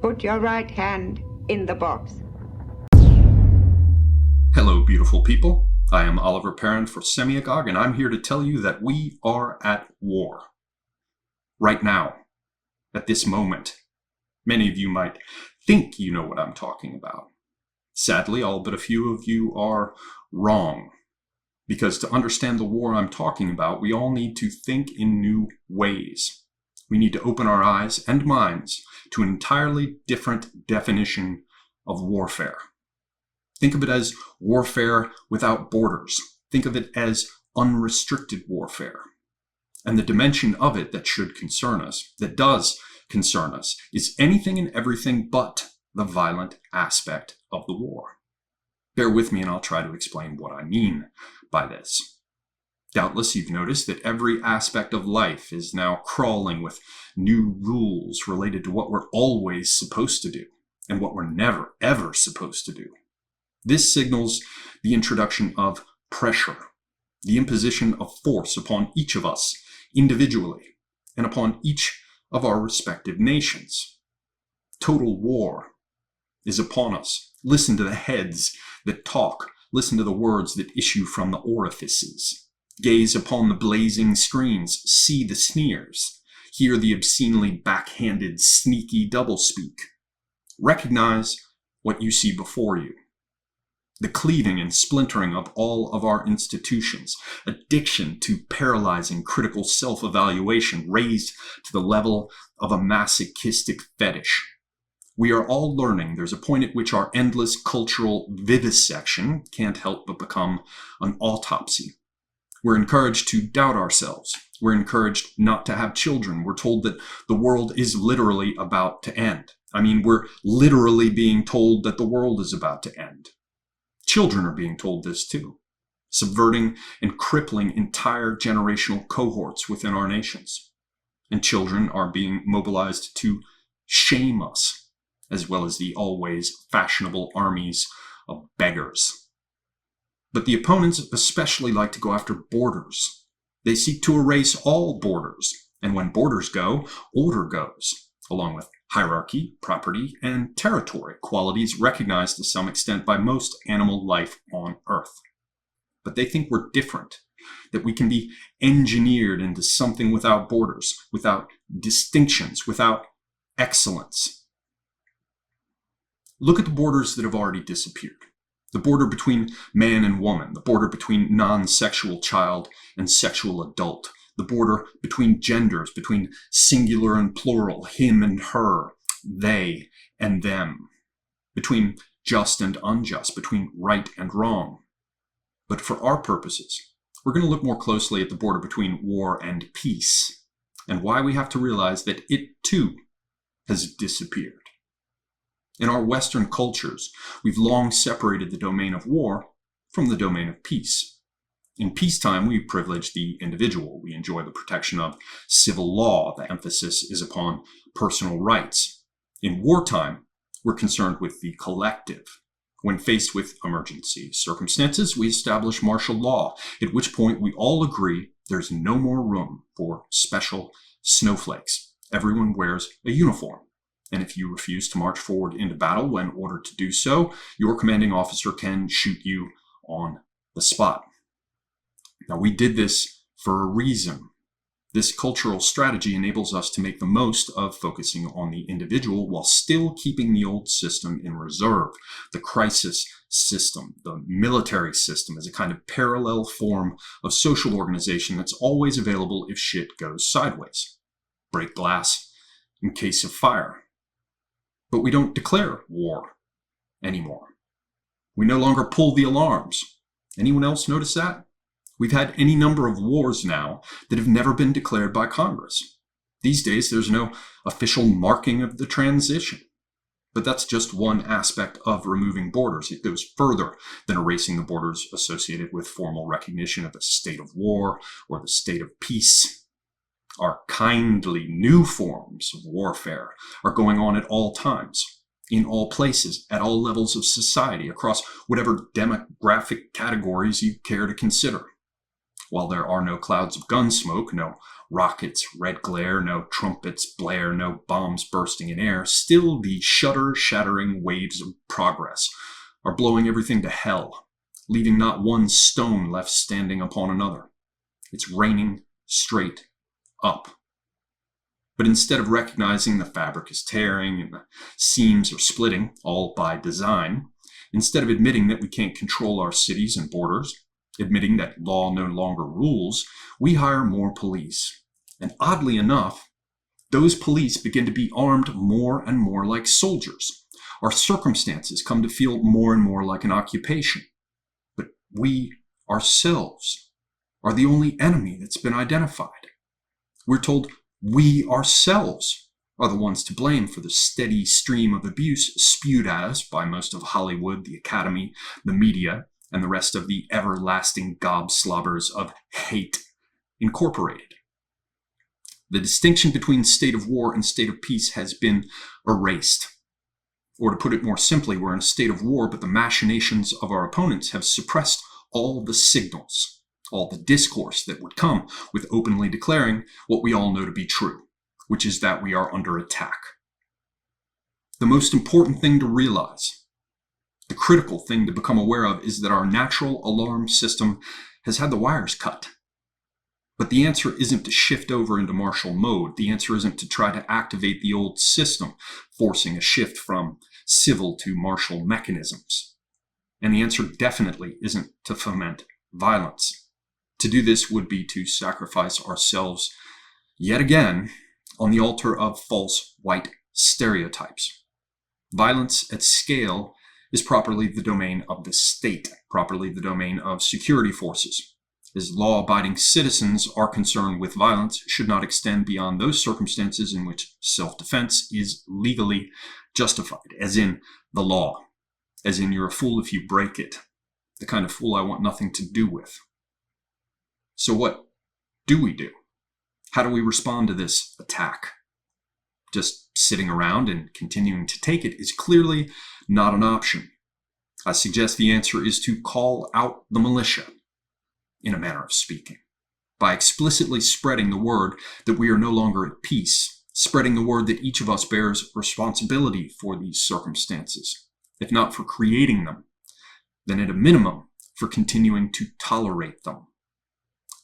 Put your right hand in the box. Hello, beautiful people. I am Oliver Perrin for Semiagog, and I'm here to tell you that we are at war. Right now, at this moment. Many of you might think you know what I'm talking about. Sadly, all but a few of you are wrong. Because to understand the war I'm talking about, we all need to think in new ways. We need to open our eyes and minds to an entirely different definition of warfare. Think of it as warfare without borders. Think of it as unrestricted warfare. And the dimension of it that should concern us, that does concern us, is anything and everything but the violent aspect of the war. Bear with me and I'll try to explain what I mean by this. Doubtless you've noticed that every aspect of life is now crawling with new rules related to what we're always supposed to do and what we're never, ever supposed to do. This signals the introduction of pressure, the imposition of force upon each of us individually and upon each of our respective nations. Total war is upon us. Listen to the heads that talk. Listen to the words that issue from the orifices. Gaze upon the blazing screens. See the sneers. Hear the obscenely backhanded, sneaky doublespeak. Recognize what you see before you. The cleaving and splintering of all of our institutions, addiction to paralyzing critical self-evaluation raised to the level of a masochistic fetish. We are all learning there's a point at which our endless cultural vivisection can't help but become an autopsy. We're encouraged to doubt ourselves. We're encouraged not to have children. We're told that the world is literally about to end. We're literally being told that the world is about to end. Children are being told this too, subverting and crippling entire generational cohorts within our nations. And children are being mobilized to shame us, as well as the always fashionable armies of beggars. But the opponents especially like to go after borders. They seek to erase all borders, and when borders go, order goes, along with hierarchy, property, and territory, qualities recognized to some extent by most animal life on Earth. But they think we're different, that we can be engineered into something without borders, without distinctions, without excellence. Look at the borders that have already disappeared. The border between man and woman, the border between non-sexual child and sexual adult, the border between genders, between singular and plural, him and her, they and them, between just and unjust, between right and wrong. But for our purposes, we're going to look more closely at the border between war and peace, and why we have to realize that it too has disappeared. In our Western cultures, we've long separated the domain of war from the domain of peace. In peacetime, we privilege the individual. We enjoy the protection of civil law. The emphasis is upon personal rights. In wartime, we're concerned with the collective. When faced with emergency circumstances, we establish martial law, at which point we all agree there's no more room for special snowflakes. Everyone wears a uniform. And if you refuse to march forward into battle when ordered to do so, your commanding officer can shoot you on the spot. Now, we did this for a reason. This cultural strategy enables us to make the most of focusing on the individual while still keeping the old system in reserve. The crisis system, the military system, is a kind of parallel form of social organization that's always available if shit goes sideways. Break glass in case of fire. But we don't declare war anymore. We no longer pull the alarms. Anyone else notice that? We've had any number of wars now that have never been declared by Congress. These days, there's no official marking of the transition. But that's just one aspect of removing borders. It goes further than erasing the borders associated with formal recognition of the state of war or the state of peace. Our kindly new forms of warfare are going on at all times, in all places, at all levels of society, across whatever demographic categories you care to consider. While there are no clouds of gun smoke, no rockets' red glare, no trumpets blare, no bombs bursting in air, still the shudder-shattering waves of progress are blowing everything to hell, leaving not one stone left standing upon another. It's raining straight up. But instead of recognizing the fabric is tearing and the seams are splitting, all by design, instead of admitting that we can't control our cities and borders, admitting that law no longer rules, we hire more police. And oddly enough, those police begin to be armed more and more like soldiers. Our circumstances come to feel more and more like an occupation. But we ourselves are the only enemy that's been identified. We're told we ourselves are the ones to blame for the steady stream of abuse spewed at us by most of Hollywood, the Academy, the media, and the rest of the everlasting gobslobbers of hate incorporated. The distinction between state of war and state of peace has been erased. Or to put it more simply, we're in a state of war, but the machinations of our opponents have suppressed all the signals, all the discourse that would come with openly declaring what we all know to be true, which is that we are under attack. The most important thing to realize, the critical thing to become aware of, is that our natural alarm system has had the wires cut. But the answer isn't to shift over into martial mode. The answer isn't to try to activate the old system, forcing a shift from civil to martial mechanisms. And the answer definitely isn't to foment violence. To do this would be to sacrifice ourselves yet again on the altar of false white stereotypes. Violence at scale is properly the domain of the state, properly the domain of security forces. As law-abiding citizens, our concern with violence should not extend beyond those circumstances in which self-defense is legally justified, as in the law, as in you're a fool if you break it, the kind of fool I want nothing to do with. So what do we do? How do we respond to this attack? Just sitting around and continuing to take it is clearly not an option. I suggest the answer is to call out the militia, in a manner of speaking, by explicitly spreading the word that we are no longer at peace, spreading the word that each of us bears responsibility for these circumstances, if not for creating them, then at a minimum for continuing to tolerate them.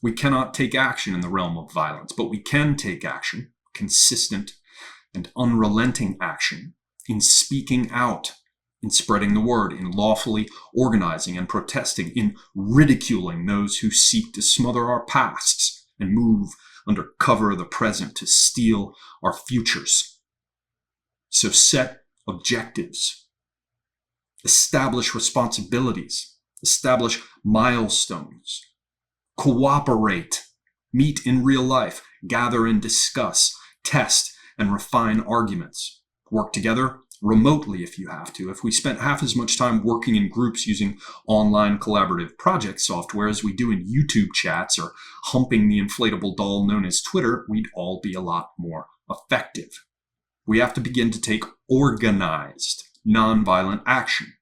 We cannot take action in the realm of violence, but we can take action, consistent and unrelenting action, in speaking out, in spreading the word, in lawfully organizing and protesting, in ridiculing those who seek to smother our pasts and move under cover of the present to steal our futures. So set objectives, establish responsibilities, establish milestones, cooperate, meet in real life, gather and discuss, test and refine arguments, work together remotely if you have to. If we spent half as much time working in groups using online collaborative project software as we do in YouTube chats or humping the inflatable doll known as Twitter, we'd all be a lot more effective. We have to begin to take organized, nonviolent action.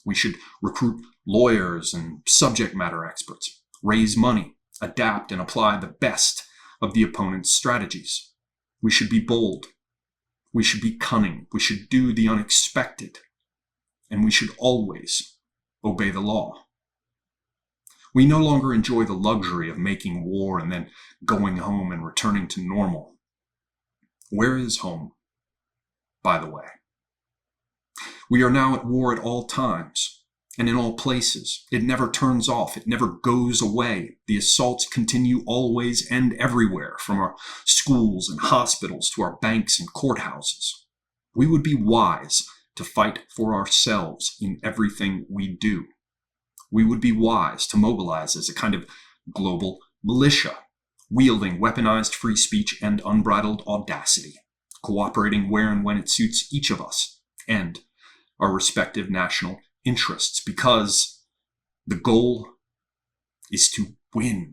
We should recruit lawyers and subject matter experts, raise money, adapt and apply the best of the opponent's strategies. We should be bold. We should be cunning. We should do the unexpected. And we should always obey the law. We no longer enjoy the luxury of making war and then going home and returning to normal. Where is home, by the way? We are now at war at all times and in all places. It never turns off. It never goes away. The assaults continue always and everywhere, from our schools and hospitals to our banks and courthouses. We would be wise to fight for ourselves in everything we do. We would be wise to mobilize as a kind of global militia, wielding weaponized free speech and unbridled audacity, cooperating where and when it suits each of us and our respective national interests, because the goal is to win.